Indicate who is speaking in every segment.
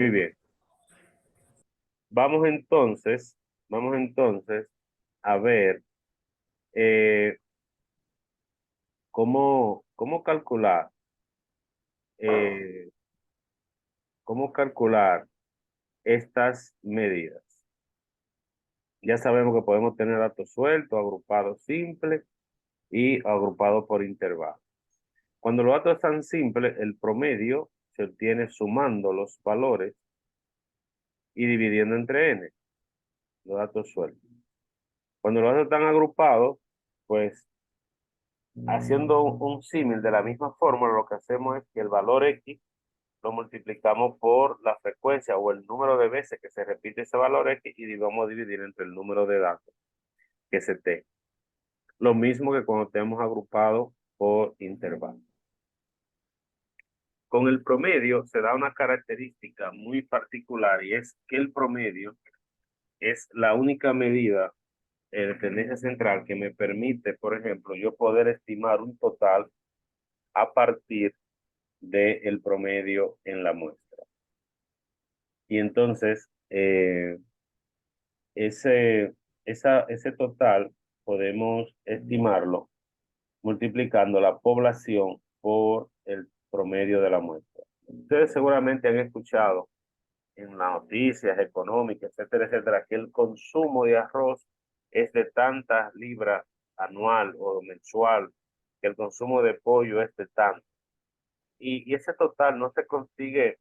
Speaker 1: Muy bien. Vamos entonces, vamos entonces a ver eh, cómo calcular, eh, cómo calcular estas medidas. Ya sabemos que podemos tener datos sueltos, agrupados simples y agrupados por intervalos. Cuando los datos están simples, el promedio se obtiene sumando los valores y dividiendo entre n, los datos sueltos. Cuando los datos están agrupados, pues haciendo un símil de la misma fórmula, lo que hacemos es que el valor x lo multiplicamos por la frecuencia o el número de veces que se repite ese valor x y vamos a dividir entre el número de datos que se tenga. Lo mismo que cuando tenemos agrupado por intervalo. Con el promedio se da una característica muy particular y es que el promedio es la única medida de tendencia central que me permite, por ejemplo, yo poder estimar un total a partir del promedio en la muestra. Y entonces, ese, ese total podemos estimarlo multiplicando la población por el promedio de la muestra. Ustedes seguramente han escuchado en las noticias económicas, etcétera, etcétera, que el consumo de arroz es de tantas libras anual o mensual, que el consumo de pollo es de tanto. Y ese total no se consigue,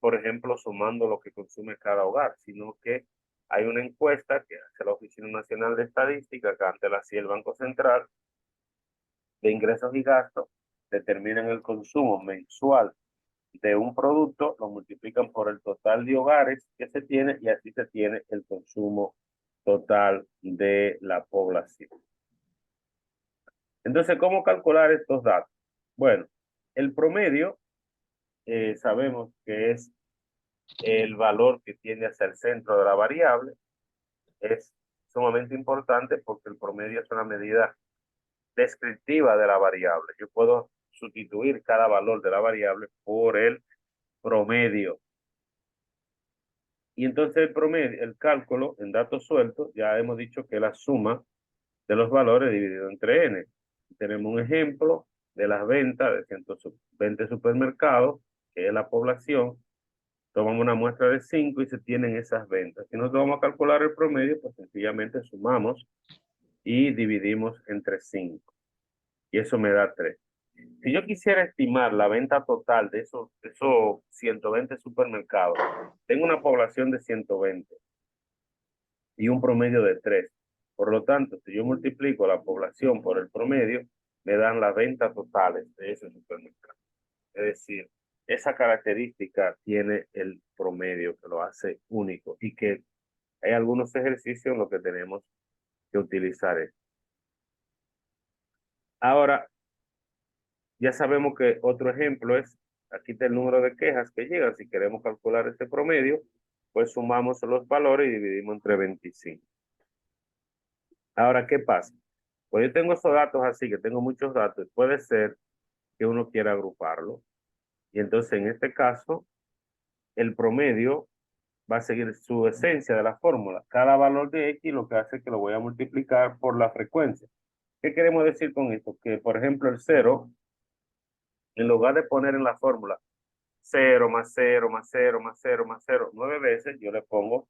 Speaker 1: por ejemplo, sumando lo que consume cada hogar, sino que hay una encuesta que hace la Oficina Nacional de Estadística, que ante la hacía el Banco Central, de ingresos y gastos, determinan el consumo mensual de un producto, lo multiplican por el total de hogares que se tiene y así se tiene el consumo total de la población. Entonces, ¿cómo calcular estos datos? Bueno, el promedio sabemos que es el valor que tiende hacia el centro de la variable. Es sumamente importante porque el promedio es una medida descriptiva de la variable. Yo puedo sustituir cada valor de la variable por el promedio. Y entonces el promedio, el cálculo en datos sueltos, ya hemos dicho que es la suma de los valores dividido entre n. Tenemos un ejemplo de las ventas de 120 supermercados, que es la población. Tomamos una muestra de 5 y se tienen esas ventas. Si nosotros vamos a calcular el promedio, pues sencillamente sumamos y dividimos entre 5. Y eso me da 3. Si yo quisiera estimar la venta total de esos 120 supermercados, tengo una población de 120 y un promedio de 3. Por lo tanto, si yo multiplico la población por el promedio, me dan las ventas totales de ese supermercado. Es decir, esa característica tiene el promedio que lo hace único y que hay algunos ejercicios en los que tenemos que utilizar esto. Ahora, ya sabemos que otro ejemplo es, aquí está el número de quejas que llegan. Si queremos calcular este promedio, pues sumamos los valores y dividimos entre 25. Ahora, ¿qué pasa? Pues yo tengo esos datos así, que tengo muchos datos. Puede ser que uno quiera agruparlo. Y entonces, en este caso, el promedio va a seguir su esencia de la fórmula. Cada valor de X lo que hace es que lo voy a multiplicar por la frecuencia. ¿Qué queremos decir con esto? Que, por ejemplo, el cero, en lugar de poner en la fórmula 0 más 0 más 0 más 0 más 0 9 veces, yo le pongo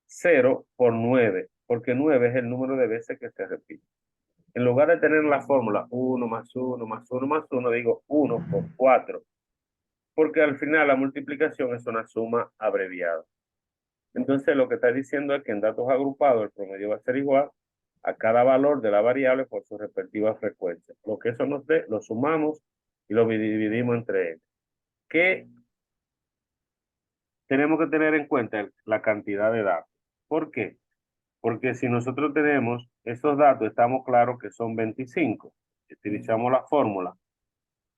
Speaker 1: 0 por 9, porque 9 es el número de veces que se repite. En lugar de tener la fórmula 1 más 1 más 1 más 1, digo 1 por 4, porque al final la multiplicación es una suma abreviada. Entonces lo que está diciendo es que en datos agrupados el promedio va a ser igual a cada valor de la variable por su respectiva frecuencia. Lo que eso nos dé, lo sumamos y lo dividimos entre ellos. ¿Qué tenemos que tener en cuenta? La cantidad de datos. ¿Por qué? Porque si nosotros tenemos esos datos, estamos claros que son 25. Utilizamos la fórmula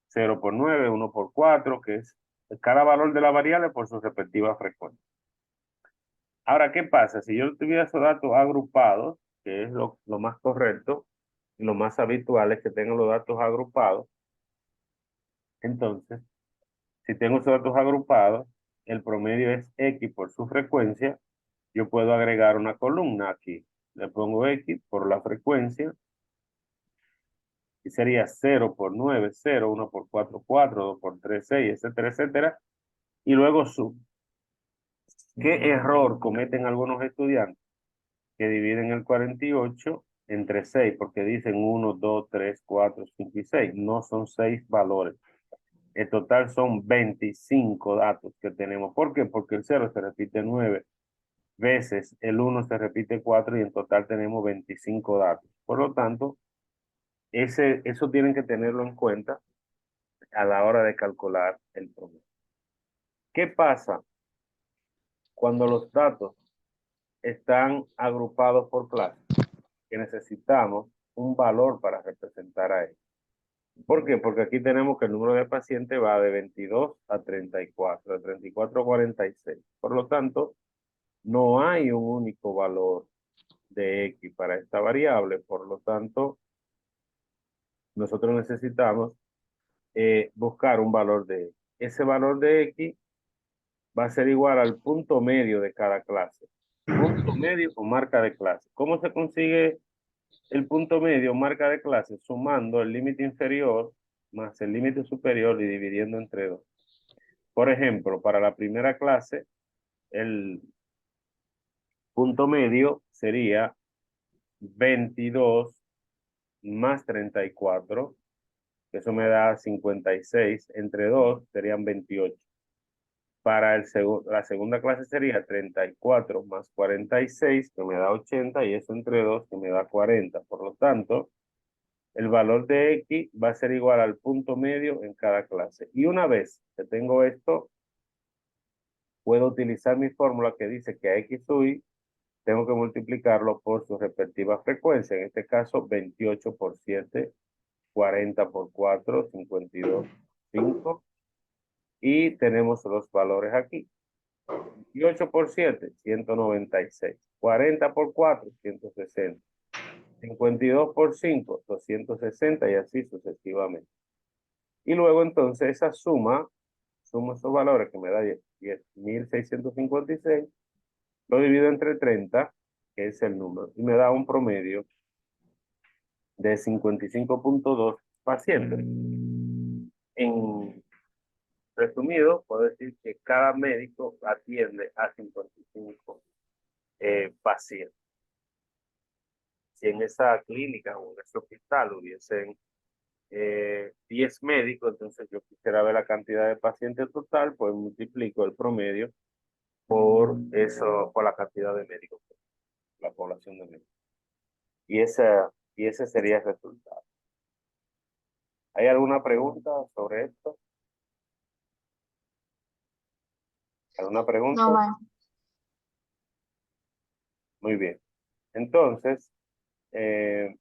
Speaker 1: 0 por 9, 1 por 4, que es cada valor de la variable por su respectiva frecuencia. Ahora, ¿qué pasa? Si yo tuviera esos datos agrupados, que es lo más correcto y lo más habitual es que tengan los datos agrupados, entonces, si tengo esos datos agrupados, el promedio es X por su frecuencia, yo puedo agregar una columna aquí. Le pongo X por la frecuencia y sería 0 por 9, 0, 1 por 4, 4, 2 por 3, 6, etcétera, etcétera. Y luego sub. ¿Qué error cometen algunos estudiantes? Que dividen el 48 entre 6, porque dicen 1, 2, 3, 4, 5 y 6. No son 6 valores. El total son 25 datos que tenemos. ¿Por qué? Porque el 0 se repite 9 veces, el 1 se repite 4 y en total tenemos 25 datos. Por lo tanto, eso tienen que tenerlo en cuenta a la hora de calcular el promedio. ¿Qué pasa cuando los datos están agrupados por clase? Que necesitamos un valor para representar a él. ¿Por qué? Porque aquí tenemos que el número de pacientes va de 22 a 34, de 34 a 46. Por lo tanto, no hay un único valor de X para esta variable. Por lo tanto, nosotros necesitamos buscar un valor de X. Ese valor de X va a ser igual al punto medio de cada clase. Punto medio o marca de clase. ¿Cómo se consigue el punto medio, marca de clase? Sumando el límite inferior más el límite superior y dividiendo entre 2. Por ejemplo, para la primera clase, el punto medio sería 22 más 34, que eso me da 56, entre 2 serían 28. Para la segunda clase sería 34 más 46, que me da 80, y eso entre 2, que me da 40. Por lo tanto, el valor de X va a ser igual al punto medio en cada clase. Y una vez que tengo esto, puedo utilizar mi fórmula que dice que a X sub Y tengo que multiplicarlo por su respectiva frecuencia. En este caso, 28 por 7, 40 por 4, 52, 5. Y tenemos los valores aquí. 28 por 7, 196. 40 por 4, 160. 52 por 5, 260 y así sucesivamente. Y luego entonces esa sumo esos valores que me da 10.656, lo divido entre 30, que es el número, y me da un promedio de 55.2 pacientes. En resumido, puedo decir que cada médico atiende a 55 pacientes. Si en esa clínica o en ese hospital hubiesen 10 médicos, entonces yo quisiera ver la cantidad de pacientes total, pues multiplico el promedio por eso, por la cantidad de médicos, la población de médicos. Y ese sería el resultado. ¿Hay alguna pregunta sobre esto? ¿Alguna
Speaker 2: No,
Speaker 1: pregunta?
Speaker 2: maestro.
Speaker 1: Muy bien. Entonces, eh,